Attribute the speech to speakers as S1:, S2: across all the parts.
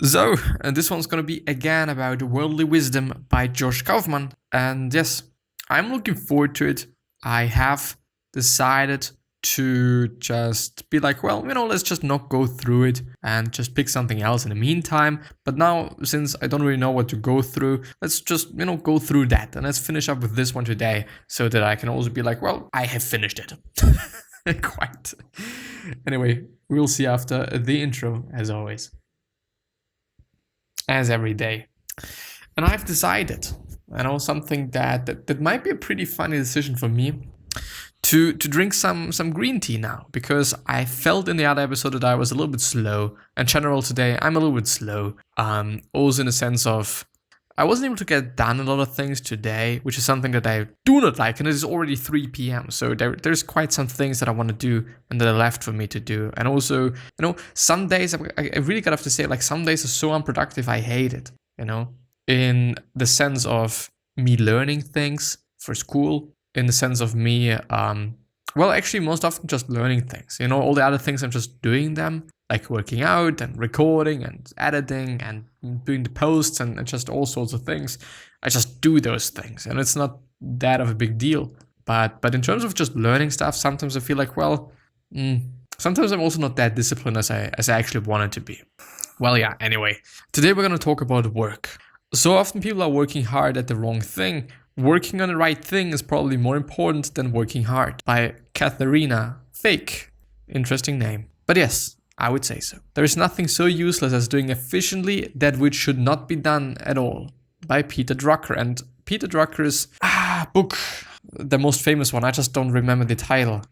S1: So, and this one's gonna be again about Worldly Wisdom by Josh Kaufman. And yes, I'm looking forward to it. I have decided to just be like, well, let's just not go through it and just pick something else in the meantime. But now, since I don't really know what to go through, let's just, go through that. And let's finish up with this one today so that I can also be like, well, I have finished it. Quite. Anyway, we'll see after the intro, as always. As every day. And I've decided, something that might be a pretty funny decision for me, to drink some green tea now, because I felt in the other episode that I was a little bit slow. In general today, I'm a little bit slow. Also in the sense of I wasn't able to get done a lot of things today, which is something that I do not like, and it is already 3 p.m. So there's quite some things that I want to do and that are left for me to do. And also, some days, I really gotta have to say, like, some days are so unproductive, I hate it, in the sense of me learning things for school, in the sense of me, actually most often just learning things. All the other things, I'm just doing them, like working out and recording and editing and doing the posts and just all sorts of things. I just do those things, and it's not that of a big deal. But in terms of just learning stuff, sometimes I feel like, sometimes I'm also not that disciplined as I actually wanted to be. Well, yeah, anyway. Today we're going to talk about work. So often people are working hard at the wrong thing. Working on the right thing is probably more important than working hard. By Katharina Fake. Interesting name. But yes, I would say so. There is nothing so useless as doing efficiently that which should not be done at all. By Peter Drucker. And Peter Drucker's book, the most famous one, I just don't remember the title,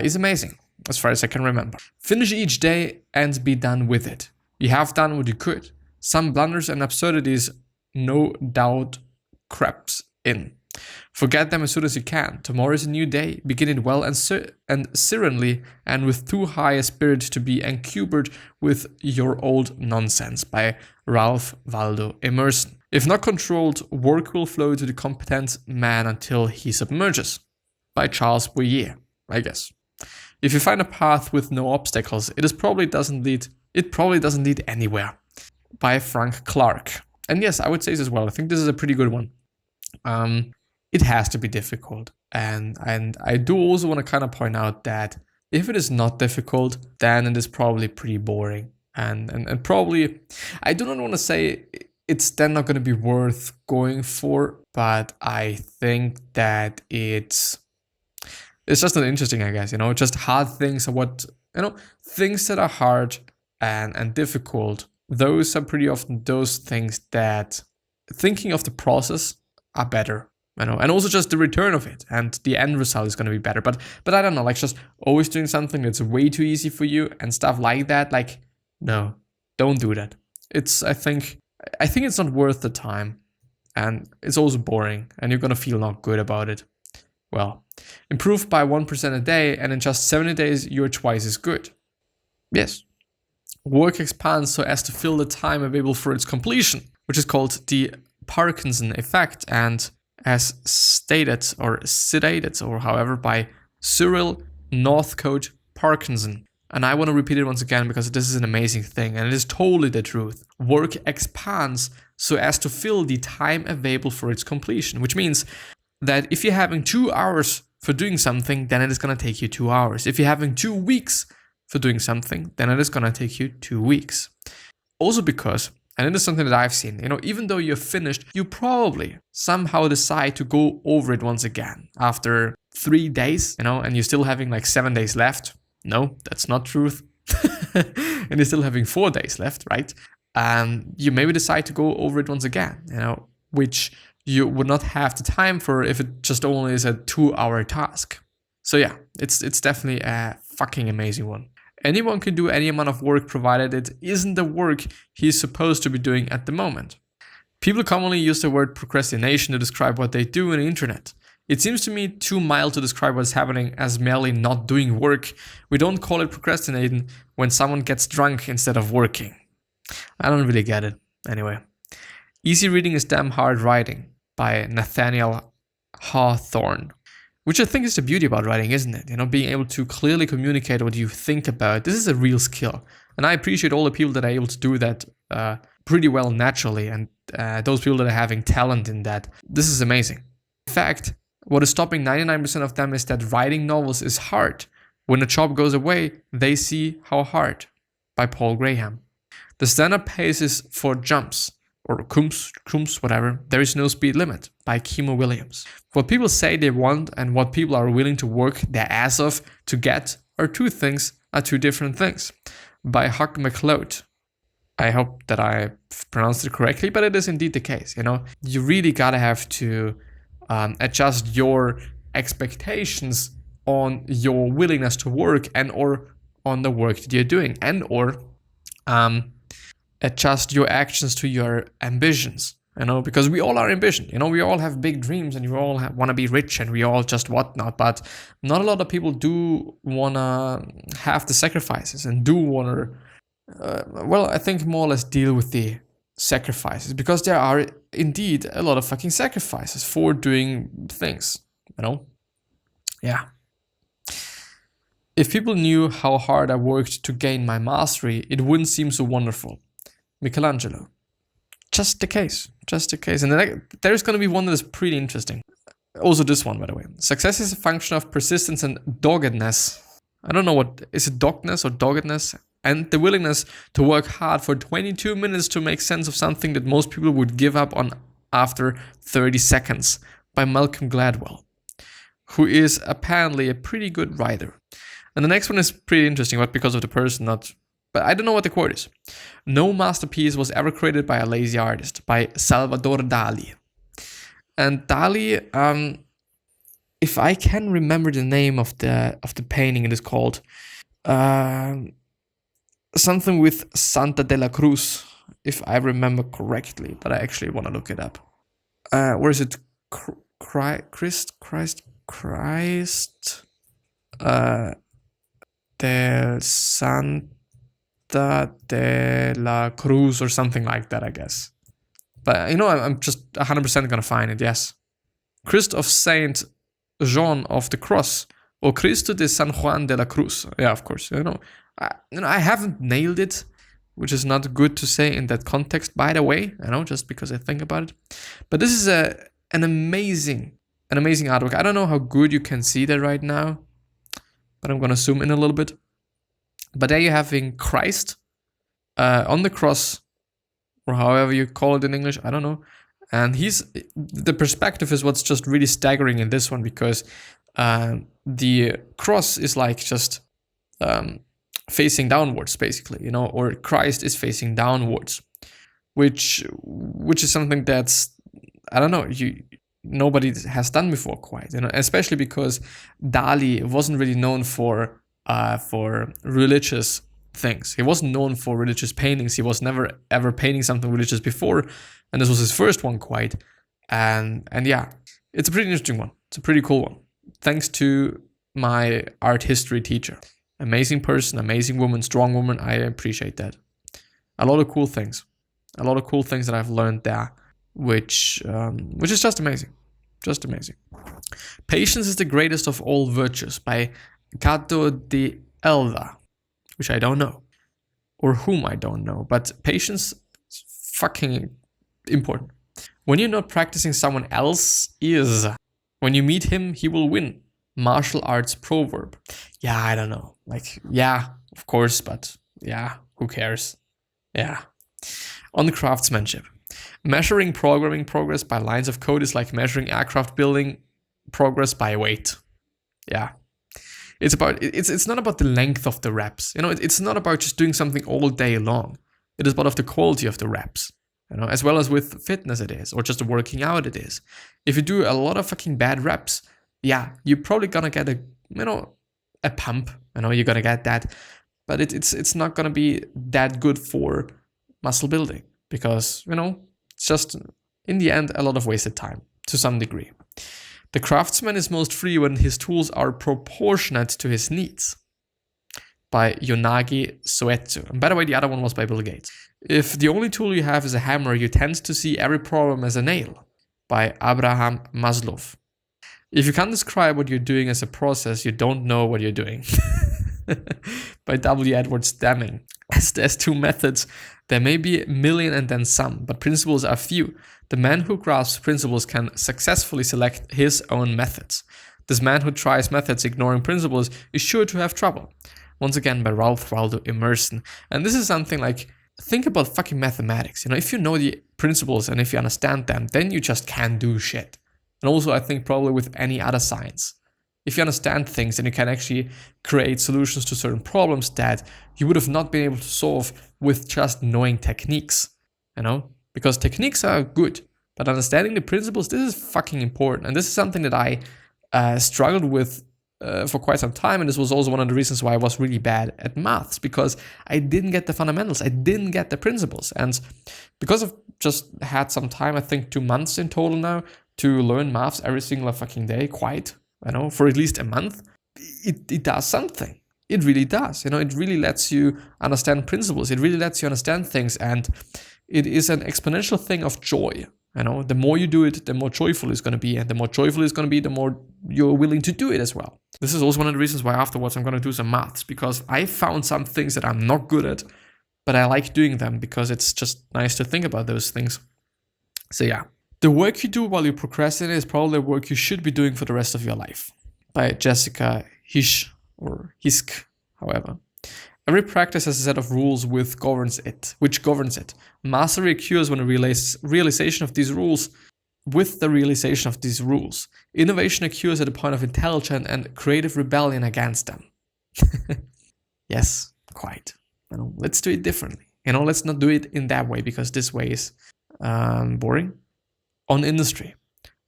S1: is amazing, as far as I can remember. Finish each day and be done with it. You have done what you could. Some blunders and absurdities no doubt crept in. Forget them as soon as you can. Tomorrow is a new day. Begin it well and serenely, and with too high a spirit to be encumbered with your old nonsense. By Ralph Waldo Emerson. If not controlled, work will flow to the competent man until he submerges. By Charles Boyer, I guess. If you find a path with no obstacles, it probably doesn't lead anywhere. By Frank Clark. And yes, I would say this as well. I think this is a pretty good one. It has to be difficult, and I do also want to kind of point out that if it is not difficult, then it is probably pretty boring, and probably, I do not want to say it's then not going to be worth going for, but I think that it's just not interesting, I guess. Just hard things are what, things that are hard and difficult. Those are pretty often those things that, thinking of the process, are better, and also just the return of it and the end result is going to be better. But I don't know, like, just always doing something that's way too easy for you and stuff like that. Like, no, don't do that. I think it's not worth the time, and it's also boring, and you're going to feel not good about it. Well, improve by 1% a day, and in just 70 days, you're twice as good. Yes. Work expands so as to fill the time available for its completion, which is called the Parkinson effect, and as stated or sedated or however by Cyril Northcote Parkinson. And I want to repeat it once again because this is an amazing thing, and it is totally the truth. Work expands so as to fill the time available for its completion, which means that if you're having 2 hours for doing something, then it is going to take you 2 hours. If you're having 2 weeks for doing something, then it is going to take you 2 weeks. Also because, and it is something that I've seen, even though you're finished, you probably somehow decide to go over it once again after 3 days, and you're still having like 7 days left. No, that's not truth. And you're still having 4 days left, right? And you maybe decide to go over it once again, which you would not have the time for if it just only is a 2-hour task. So yeah, it's definitely a fucking amazing one. Anyone can do any amount of work provided it isn't the work he's supposed to be doing at the moment. People commonly use the word procrastination to describe what they do on the internet. It seems to me too mild to describe what's happening as merely not doing work. We don't call it procrastinating when someone gets drunk instead of working. I don't really get it. Anyway. Easy reading is damn hard writing by Nathaniel Hawthorne. Which I think is the beauty about writing, isn't it? Being able to clearly communicate what you think about. This is a real skill. And I appreciate all the people that are able to do that pretty well naturally, and those people that are having talent in that, this is amazing. In fact, what is stopping 99% of them is that writing novels is hard. When a job goes away, they see how hard. By Paul Graham. The standard pace is for jumps, or crumbs, whatever. There is no speed limit. By Kimo Williams. What people say they want and what people are willing to work their ass off to get are two different things. By Huck McLeod. I hope that I pronounced it correctly, but it is indeed the case. You really gotta have to adjust your expectations on your willingness to work and or on the work that you're doing, and or adjust your actions to your ambitions. Because we all are ambitious. We all have big dreams, and we all want to be rich, and we all just whatnot. But not a lot of people do want to have the sacrifices and do want to, I think more or less deal with the sacrifices, because there are indeed a lot of fucking sacrifices for doing things. Yeah. If people knew how hard I worked to gain my mastery, it wouldn't seem so wonderful. Michelangelo. Just the case. And then there's going to be one that is pretty interesting. Also this one, by the way. Success is a function of persistence and doggedness. I don't know what, is it doggedness or doggedness? And the willingness to work hard for 22 minutes to make sense of something that most people would give up on after 30 seconds. By Malcolm Gladwell, who is apparently a pretty good writer. And the next one is pretty interesting, but because of the person, but I don't know what the quote is. No masterpiece was ever created by a lazy artist. By Salvador Dali. And Dali, if I can remember the name of the painting, it is called something with Santa de la Cruz, if I remember correctly, but I actually want to look it up. Where is it? Christ. Del Santa de la Cruz or something like that, I guess. But I'm just 100% gonna find it. Yes, Christ of Saint John of the Cross, or Cristo de San Juan de la Cruz. Yeah, of course. I haven't nailed it, which is not good to say in that context, by the way. Just because I think about it. But this is an amazing artwork. I don't know how good you can see that right now, but I'm gonna zoom in a little bit. But there you're having Christ on the cross, or however you call it in English, I don't know. And the perspective is what's just really staggering in this one, because the cross is like just facing downwards, basically, or Christ is facing downwards, which is something that's, I don't know, nobody has done before quite, especially because Dali wasn't really known for religious things. He wasn't known for religious paintings. He was never ever painting something religious before, and this was his first one quite. And yeah, it's a pretty interesting one. It's a pretty cool one. Thanks to my art history teacher. Amazing person, amazing woman, strong woman. I appreciate that. A lot of cool things that I've learned there, which is just amazing. Just amazing. Patience is the greatest of all virtues, by Gato de Elva, which I don't know, or whom I don't know, but patience is fucking important. When you're not practicing, someone else is. When you meet him, he will win. Martial arts proverb. Yeah, I don't know. Yeah, of course, but yeah, who cares? Yeah. On craftsmanship. Measuring programming progress by lines of code is like measuring aircraft building progress by weight. Yeah. It's not about the length of the reps. It's not about just doing something all day long. It is about the quality of the reps. As well as with fitness it is, or just working out it is. If you do a lot of fucking bad reps, yeah, you're probably gonna get a pump. You're gonna get that, but it's not gonna be that good for muscle building, because it's just in the end a lot of wasted time to some degree. The craftsman is most free when his tools are proportionate to his needs. By Yonagi Soetsu. And by the way, the other one was by Bill Gates. If the only tool you have is a hammer, you tend to see every problem as a nail. By Abraham Maslow. If you can't describe what you're doing as a process, you don't know what you're doing. by W. Edwards Deming. As there's two methods, there may be a million and then some, but principles are few. The man who grasps principles can successfully select his own methods. This man who tries methods ignoring principles is sure to have trouble. Once again, by Ralph Waldo Emerson. And this is something like, think about fucking mathematics. If you know the principles and if you understand them, then you just can do shit. And also, I think probably with any other science. If you understand things, then you can actually create solutions to certain problems that you would have not been able to solve with just knowing techniques, Because techniques are good, but understanding the principles, this is fucking important. And this is something that I struggled with for quite some time. And this was also one of the reasons why I was really bad at maths, because I didn't get the fundamentals. I didn't get the principles. And because I've just had some time, I think 2 months in total now, to learn maths every single fucking day, for at least a month, it does something. It really does. It really lets you understand principles. It really lets you understand things. And it is an exponential thing of joy. The more you do it, the more joyful it's going to be. And the more joyful it's going to be, the more you're willing to do it as well. This is also one of the reasons why afterwards I'm going to do some maths, because I found some things that I'm not good at, but I like doing them because it's just nice to think about those things. So yeah. The work you do while you procrastinate is probably work you should be doing for the rest of your life. By Jessica Hisch, or Hisk, however. Every practice has a set of rules which governs it. Mastery occurs when the realization of these rules with the realization of these rules. Innovation occurs at the point of intelligent and creative rebellion against them. Yes, quite. Let's do it differently. Let's not do it in that way, because this way is boring. On industry.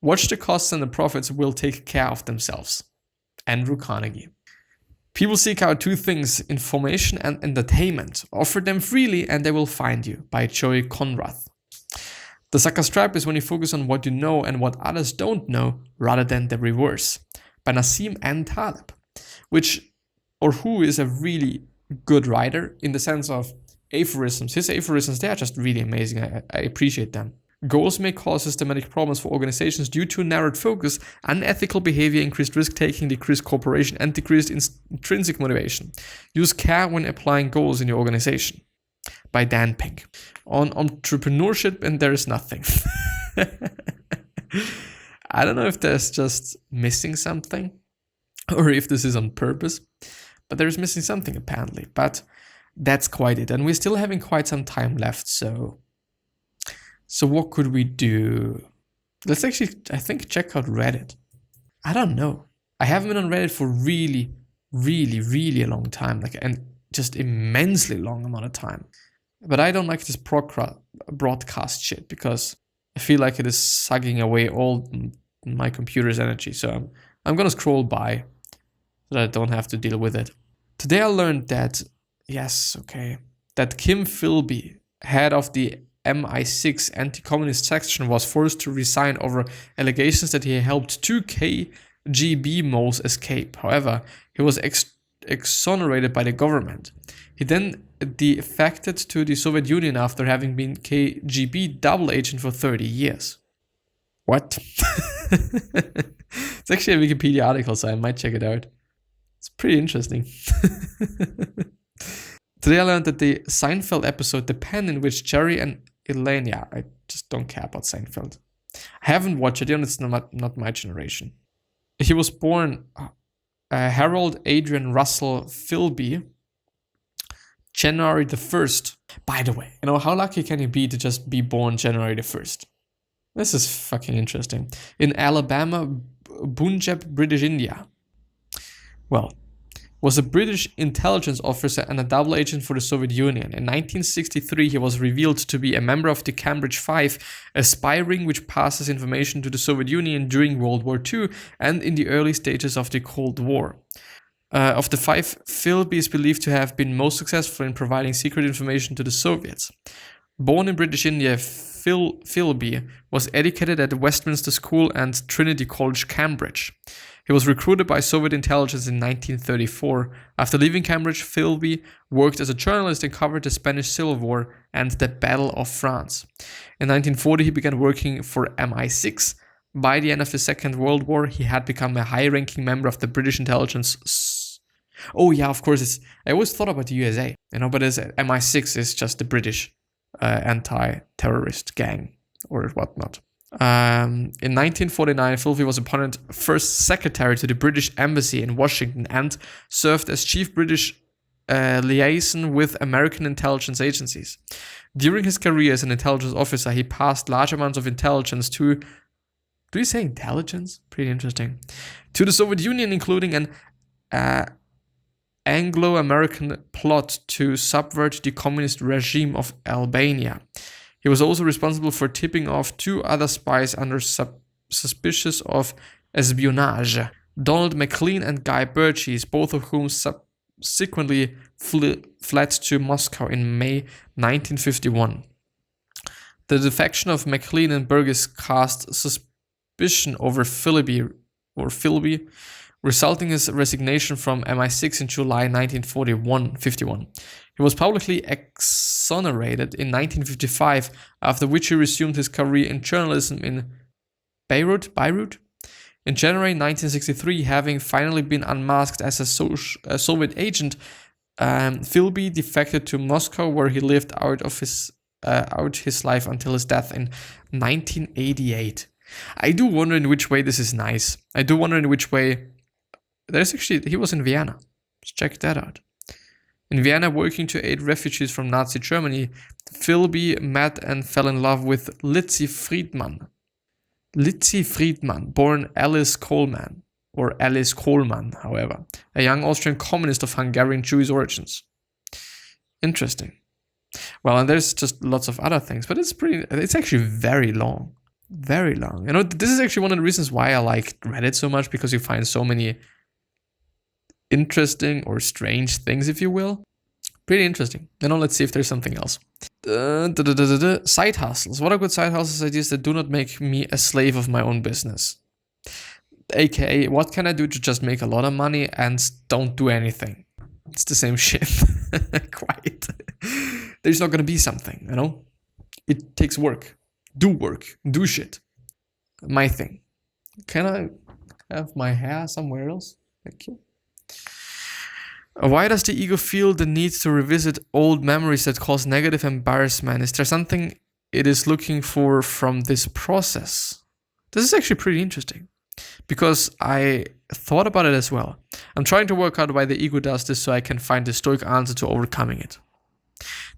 S1: Watch the costs and the profits will take care of themselves. Andrew Carnegie. People seek out two things, information and entertainment. Offer them freely and they will find you. By Joey Conrath. The sucker's trap is when you focus on what you know and what others don't know, rather than the reverse. By Nassim N. Taleb. Who is a really good writer in the sense of aphorisms. His aphorisms, they are just really amazing. I appreciate them. Goals may cause systematic problems for organizations due to narrowed focus, unethical behavior, increased risk-taking, decreased cooperation, and decreased intrinsic motivation. Use care when applying goals in your organization. By Dan Pink. On entrepreneurship, and there is nothing. I don't know if there's just missing something, or if this is on purpose, but there's missing something apparently. But that's quite it. And we're still having quite some time left, So what could we do? Let's actually, I think, check out Reddit. I don't know. I haven't been on Reddit for really, really, really a long time, and just immensely long amount of time. But I don't like this broadcast shit, because I feel like it is sucking away all my computer's energy. So I'm gonna scroll by so that I don't have to deal with it. Today I learned that, that Kim Philby, head of the MI6 anti-communist section, was forced to resign over allegations that he helped 2 KGB moles escape. However, he was exonerated by the government. He then defected to the Soviet Union after having been KGB double agent for 30 years. What? It's actually a Wikipedia article, so I might check it out. It's pretty interesting. Today I learned that the Seinfeld episode, The Pen in which Jerry and Elaine, I just don't care about Seinfeld. I haven't watched it, it's not my generation. He was born Harold Adrian Russell Philby, January the 1st. By the way, how lucky can you be to just be born January the 1st? This is fucking interesting. In Alabama, Punjab, British India. Well, was a British intelligence officer and a double agent for the Soviet Union. In 1963, he was revealed to be a member of the Cambridge Five, a spy ring which passes information to the Soviet Union during World War II and in the early stages of the Cold War. Of the five, Philby is believed to have been most successful in providing secret information to the Soviets. Born in British India, Philby was educated at the Westminster School and Trinity College, Cambridge. He was recruited by Soviet intelligence in 1934. After leaving Cambridge, Philby worked as a journalist and covered the Spanish Civil War and the Battle of France. In 1940, he began working for MI6. By the end of the Second World War, he had become a high-ranking member of the British intelligence Oh yeah, of course. I always thought about the USA, but MI6 is just the British anti-terrorist gang or whatnot. In 1949, Philby was appointed first secretary to the British Embassy in Washington and served as chief British liaison with American intelligence agencies. During his career as an intelligence officer, he passed large amounts of intelligence to... Do you say intelligence? Pretty interesting. To the Soviet Union, including an Anglo-American plot to subvert the communist regime of Albania. He was also responsible for tipping off 2 other spies under suspicious of espionage, Donald MacLean and Guy Burgess, both of whom subsequently fled to Moscow in May 1951. The defection of MacLean and Burgess cast suspicion over Philby, resulting in his resignation from MI6 in July 1951. He was publicly exonerated in 1955, after which he resumed his career in journalism in Beirut. In January 1963, having finally been unmasked as a Soviet agent, Philby defected to Moscow, where he lived out his life until his death in 1988. I do wonder in which way this is nice. I do wonder in which way... he was in Vienna. Let's check that out. In Vienna, working to aid refugees from Nazi Germany, Philby met and fell in love with Litzi Friedman. Litzi Friedman, born Alice Coleman, however, a young Austrian communist of Hungarian Jewish origins. Interesting. Well, and there's just lots of other things, but it's actually very long. Very long. This is actually one of the reasons why I like Reddit so much, because you find so many interesting or strange things, if you will. Pretty interesting. Let's see if there's something else. Side hustles. What are good side hustles ideas that do not make me a slave of my own business? AKA, what can I do to just make a lot of money and don't do anything? It's the same shit. Quite. There's not gonna be something, It takes work. Do shit. My thing. Can I have my hair somewhere else? Thank you. Why does the ego feel the need to revisit old memories that cause negative embarrassment? Is there something it is looking for from this process? This is actually pretty interesting, because I thought about it as well. I'm trying to work out why the ego does this so I can find the stoic answer to overcoming it.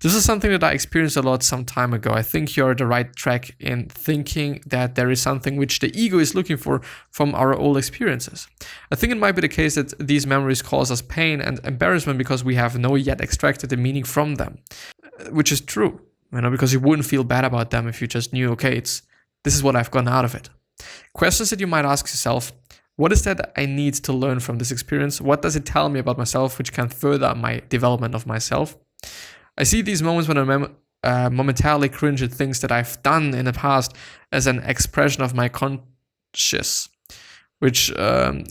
S1: This is something that I experienced a lot some time ago. I think you're on the right track in thinking that there is something which the ego is looking for from our old experiences. I think it might be the case that these memories cause us pain and embarrassment because we have not yet extracted the meaning from them, which is true, because you wouldn't feel bad about them if you just knew, okay, this is what I've gotten out of it. Questions that you might ask yourself: what is that I need to learn from this experience? What does it tell me about myself which can further my development of myself? I see these moments when I momentarily cringe at things that I've done in the past as an expression of my conscience, which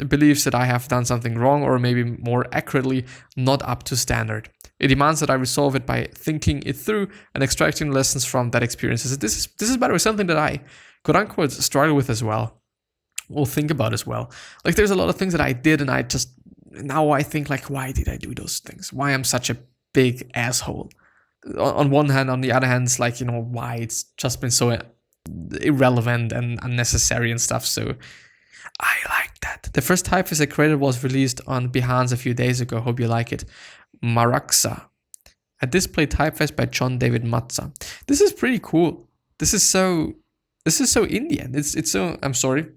S1: believes that I have done something wrong, or maybe more accurately, not up to standard. It demands that I resolve it by thinking it through and extracting lessons from that experience. This is, by the way, something that I, quote unquote, struggle with as well, or think about as well. Like, there's a lot of things that I did, and now I think, like, why did I do those things? Why I'm such a big asshole? On one hand, on the other hand, it's like, why it's just been so irrelevant and unnecessary and stuff. So I like that. The first typeface I created was released on Behance a few days ago. Hope you like it. Maraksa, a display typeface by John David Matza. This is pretty cool. This is so Indian. It's so, I'm sorry,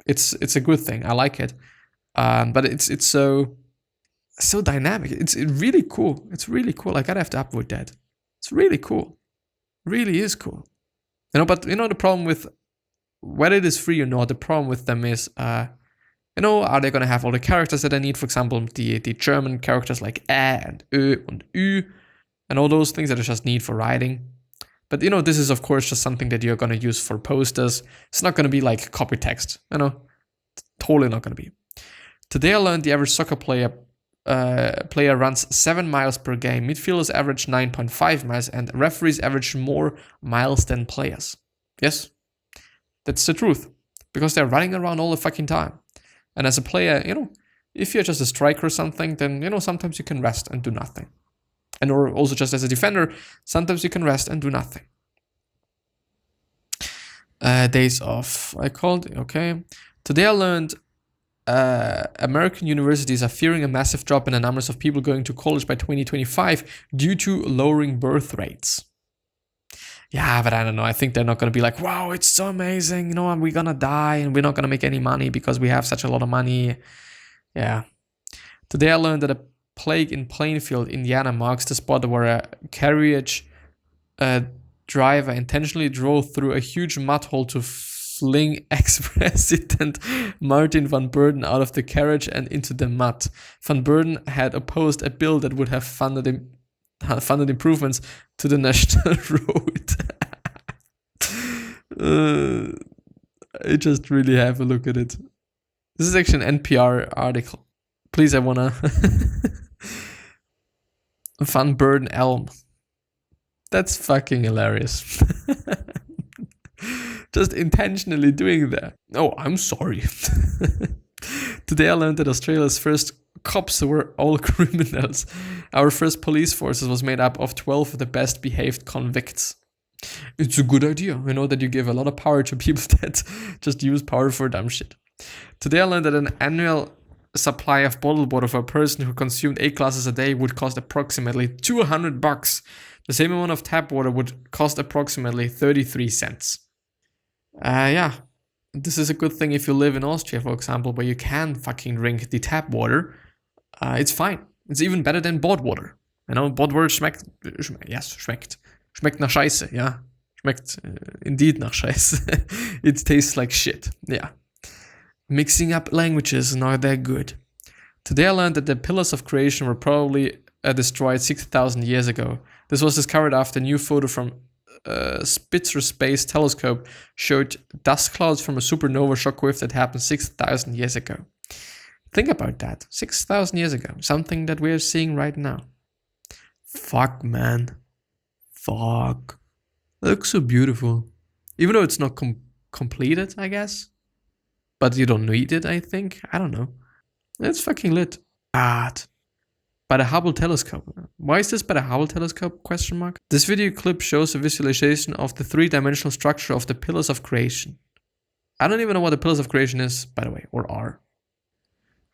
S1: it's a good thing. I like it. But it's so dynamic. It's really cool. It's really cool. I gotta have to upvote that. It's really cool. Really is cool. But the problem with whether it is free or not, the problem with them is, are they gonna have all the characters that I need? For example, the German characters like and Ö and Ü, and all those things that I just need for writing. But this is of course just something that you're gonna use for posters. It's not gonna be like copy text. Totally not gonna be. Today I learned the average soccer player runs 7 miles per game, midfielders average 9.5 miles, and referees average more miles than players. Yes, that's the truth, because they're running around all the fucking time. And as a player, If you're just a striker or something, then, sometimes you can rest and do nothing. And or also just as a defender, sometimes you can rest and do nothing. Days off. I called, okay. Today I learned American universities are fearing a massive drop in the numbers of people going to college by 2025 due to lowering birth rates. Yeah, but I don't know. I think they're not going to be like, wow, it's so amazing. We're going to die and we're not going to make any money because we have such a lot of money. Yeah. Today I learned that a plague in Plainfield, Indiana marks the spot where a carriage driver intentionally drove through a huge mud hole to fling ex-president Martin van Buren out of the carriage and into the mud. Van Buren had opposed a bill that would have funded improvements to the national road. I just really have a look at it. This is actually an NPR article. Please, I wanna... Van Buren Elm. That's fucking hilarious. Just intentionally doing that. Oh, I'm sorry. Today I learned that Australia's first cops were all criminals. Our first police forces was made up of 12 of the best behaved convicts. It's a good idea, that you give a lot of power to people that just use power for dumb shit. Today I learned that an annual supply of bottled water for a person who consumed 8 glasses a day would cost approximately $200. The same amount of tap water would cost approximately 33 cents. Yeah, this is a good thing if you live in Austria, for example, where you can fucking drink the tap water. It's fine. It's even better than bought water. Bought water schmeckt nach Scheiße, yeah. Schmeckt indeed nach Scheiße. It tastes like shit, yeah. Mixing up languages is not that good. Today I learned that the pillars of creation were probably destroyed 6,000 years ago. This was discovered after a new photo from Spitzer Space Telescope showed dust clouds from a supernova shockwave that happened 6,000 years ago. Think about that. 6,000 years ago. Something that we're seeing right now. Fuck, man. Fuck. It looks so beautiful. Even though it's not completed, I guess. But you don't need it, I think. I don't know. It's fucking lit. God. By the Hubble telescope. Why is this by the Hubble telescope? ? This video clip shows a visualization of the 3-dimensional structure of the pillars of creation. I don't even know what the pillars of creation is, by the way, or are.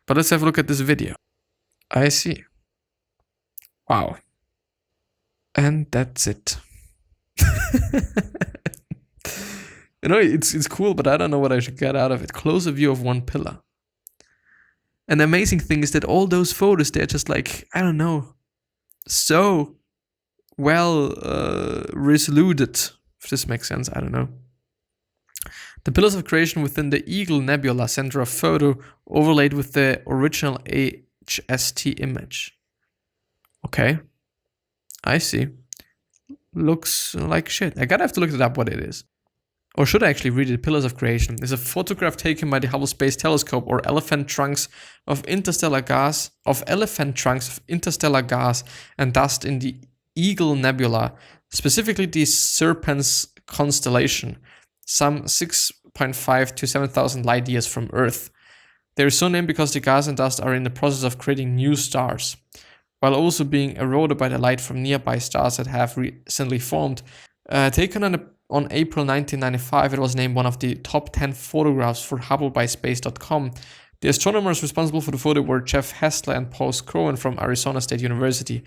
S1: But let's have a look at this video. I see. Wow. And that's it. It's cool, but I don't know what I should get out of it. Closer view of one pillar. And the amazing thing is that all those photos, they're just like, I don't know, so well resoluted, if this makes sense, I don't know. The pillars of creation within the Eagle Nebula center a photo overlaid with the original HST image. Okay, I see. Looks like shit. I gotta have to look it up what it is. Or should I actually read it? Pillars of Creation is a photograph taken by the Hubble Space Telescope or elephant trunks of interstellar gas and dust in the Eagle Nebula, specifically the Serpens constellation, some 6.5 to 7,000 light years from Earth. They are so named because the gas and dust are in the process of creating new stars, while also being eroded by the light from nearby stars that have recently formed. Taken on April 1995, it was named one of the top 10 photographs for Hubble by Space.com. The astronomers responsible for the photo were Jeff Hessler and Paul Scrowan from Arizona State University.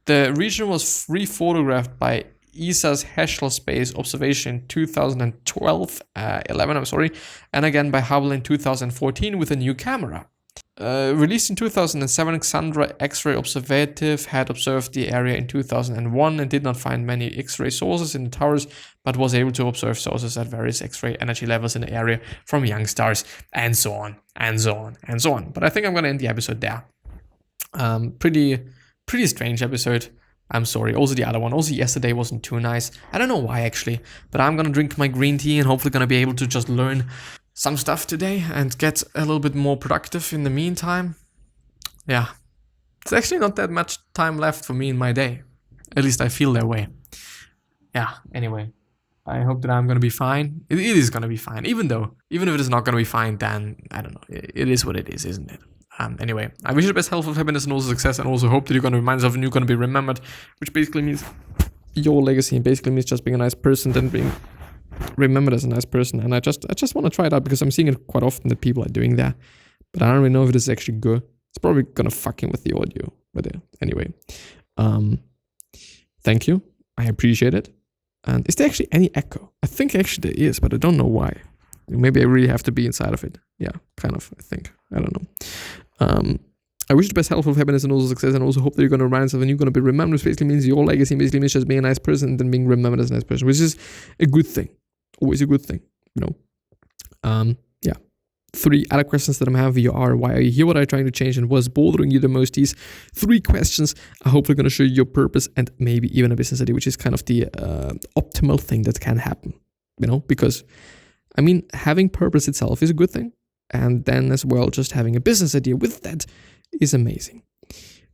S1: The region was re-photographed by ESA's Herschel Space Observation in 2012, and again by Hubble in 2014 with a new camera. Released in 2007, Xandra X-ray Observative had observed the area in 2001 and did not find many X-ray sources in the towers, but was able to observe sources at various X-ray energy levels in the area from young stars, and so on, and so on, and so on. But I think I'm going to end the episode there. Pretty strange episode. I'm sorry. Also the other one. Also yesterday wasn't too nice. I don't know why actually, but I'm going to drink my green tea and hopefully going to be able to just learn some stuff today and get a little bit more productive in the meantime. Yeah, it's actually not that much time left for me in my day. At least I feel that way. Yeah, anyway, I hope that I'm going to be fine. It is going to be fine, even if it is not going to be fine, then I don't know. It is what it is, isn't it? Anyway, I wish you the best health, happiness, and also success, and also hope that you're going to remind yourself and you're going to be remembered, which basically means your legacy, basically means just being a nice person, then being remembered as a nice person. And I just want to try it out because I'm seeing it quite often that people are doing that, but I don't really know if it is actually good. It's probably gonna fucking with the audio, but anyway, thank you. I appreciate it. And is there actually any echo? I think actually there is, but I don't know why. Maybe I really have to be inside of it. Yeah, kind of, I think. I don't know. I wish you the best health, happiness, and also success, and also hope that you're going to remind yourself and you're going to be remembered, which basically means your legacy basically means just being a nice person and then being remembered as a nice person, which is a good thing. Always a good thing, you know. Yeah. 3 other questions that I'm having for you are, why are you here? What are you trying to change? And what's bothering you the most? These 3 questions are hopefully going to show you your purpose and maybe even a business idea, which is kind of the optimal thing that can happen, you know, because I mean, having purpose itself is a good thing. And then as well, just having a business idea with that is amazing.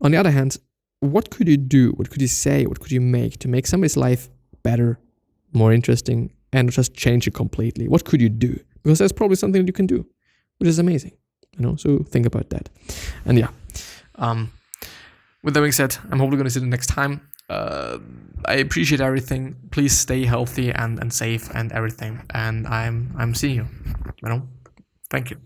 S1: On the other hand, what could you do? What could you say? What could you make to make somebody's life better, more interesting, and just change it completely? What could you do? Because that's probably something that you can do, which is amazing, you know, so think about that. And yeah, with that being said, I'm hopefully going to see you next time. I appreciate everything. Please stay healthy and safe and everything. And I'm seeing you, you know. Thank you.